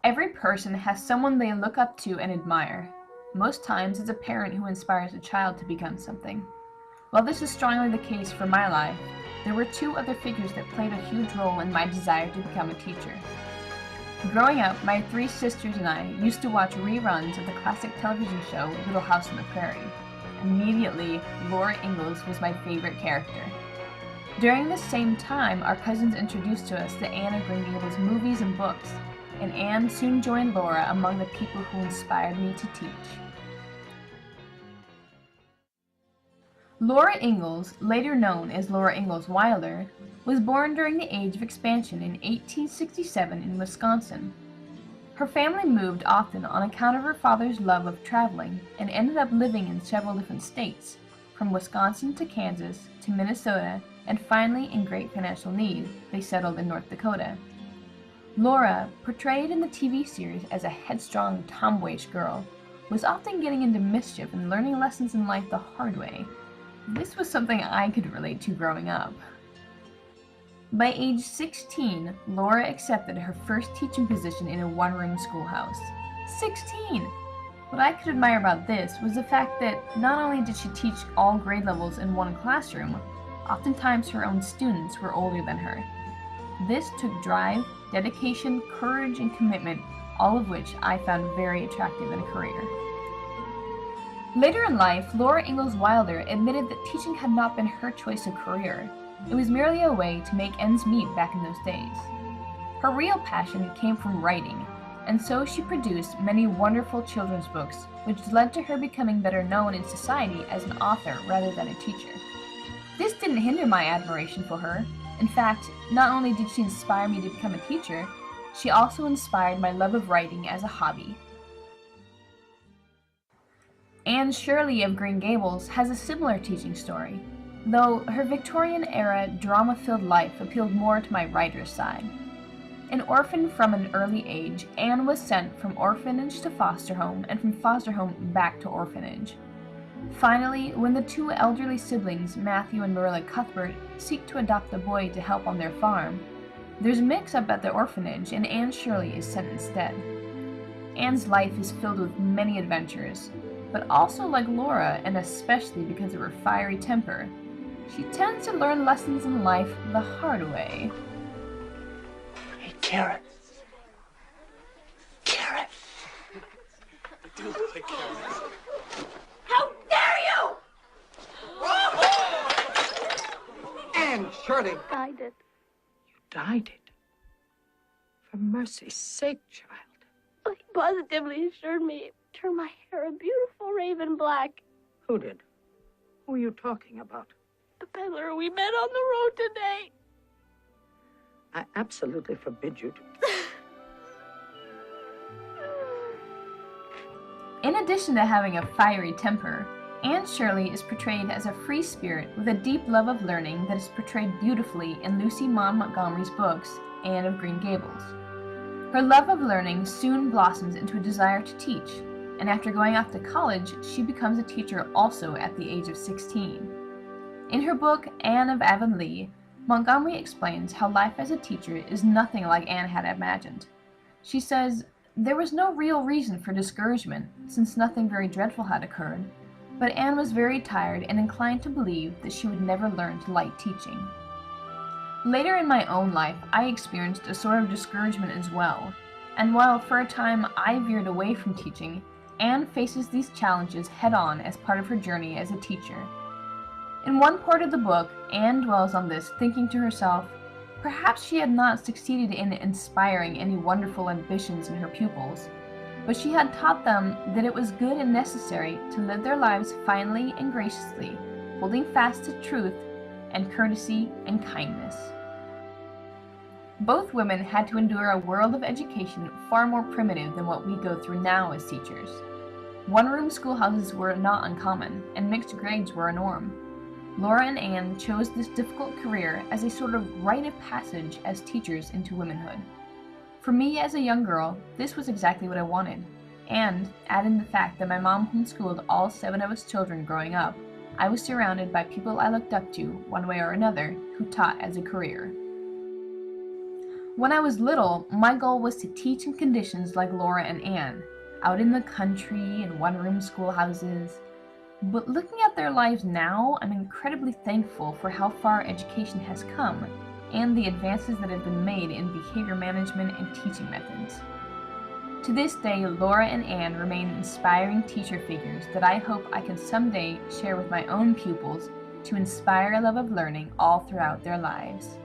Every person has someone they look up to and admire. Most times it's a parent who inspires a child to become something. While this is strongly the case for my life, there were two other figures that played a huge role in my desire to become a teacher. Growing up, my three sisters and I used to watch reruns of the classic television show Little House on the Prairie. Immediately, Laura Ingalls was my favorite character. During this same time, our cousins introduced to us the Anne of Green Gables movies and books, and Anne soon joined Laura among the people who inspired me to teach. Laura Ingalls, later known as Laura Ingalls Wilder, was born during the Age of Expansion in 1867 in Wisconsin. Her family moved often on account of her father's love of traveling and ended up living in several different states, from Wisconsin to Kansas to Minnesota, and finally, in great financial need, they settled in North Dakota. Laura, portrayed in the TV series as a headstrong, tomboyish girl, was often getting into mischief and learning lessons in life the hard way. This was something I could relate to growing up. By age 16, Laura accepted her first teaching position in a one-room schoolhouse. 16! What I could admire about this was the fact that not only did she teach all grade levels in one classroom, oftentimes her own students were older than her. This took drive, dedication, courage, and commitment, all of which I found very attractive in a career. Later in life, Laura Ingalls Wilder admitted that teaching had not been her choice of career. It was merely a way to make ends meet back in those days. Her real passion came from writing, and so she produced many wonderful children's books, which led to her becoming better known in society as an author rather than a teacher. This didn't hinder my admiration for her. In fact, not only did she inspire me to become a teacher, she also inspired my love of writing as a hobby. Anne Shirley of Green Gables has a similar teaching story, though her Victorian-era drama-filled life appealed more to my writer's side. An orphan from an early age, Anne was sent from orphanage to foster home and from foster home back to orphanage. Finally, when the two elderly siblings, Matthew and Marilla Cuthbert, seek to adopt a boy to help on their farm, there's a mix-up at the orphanage and Anne Shirley is sent instead. Anne's life is filled with many adventures, but also like Laura, and especially because of her fiery temper, she tends to learn lessons in life the hard way. Hey, Karen. Karen. I do like Karen. How dare you! Anne Shirley. Died it. You dyed it. For mercy's sake, child. He positively assured me it turned my hair a beautiful raven black. Who did? Who are you talking about? The peddler we met on the road today. I absolutely forbid you to. In addition to having a fiery temper, Anne Shirley is portrayed as a free spirit with a deep love of learning that is portrayed beautifully in Lucy Maud Montgomery's books, Anne of Green Gables. Her love of learning soon blossoms into a desire to teach, and after going off to college, she becomes a teacher also at the age of 16. In her book, Anne of Avonlea, Montgomery explains how life as a teacher is nothing like Anne had imagined. She says, "There was no real reason for discouragement, since nothing very dreadful had occurred, but Anne was very tired and inclined to believe that she would never learn to like teaching." Later in my own life, I experienced a sort of discouragement as well, and while for a time I veered away from teaching, Anne faces these challenges head-on as part of her journey as a teacher. In one part of the book, Anne dwells on this, thinking to herself, perhaps she had not succeeded in inspiring any wonderful ambitions in her pupils, but she had taught them that it was good and necessary to live their lives finely and graciously, holding fast to truth and courtesy and kindness. Both women had to endure a world of education far more primitive than what we go through now as teachers. One-room schoolhouses were not uncommon, and mixed grades were a norm. Laura and Anne chose this difficult career as a sort of rite of passage as teachers into womanhood. For me as a young girl, this was exactly what I wanted, and, add in the fact that my mom homeschooled all 7 of us children growing up, I was surrounded by people I looked up to, one way or another, who taught as a career. When I was little, my goal was to teach in conditions like Laura and Anne, out in the country in one-room schoolhouses. But looking at their lives now, I'm incredibly thankful for how far education has come and the advances that have been made in behavior management and teaching methods. To this day, Laura and Anne remain inspiring teacher figures that I hope I can someday share with my own pupils to inspire a love of learning all throughout their lives.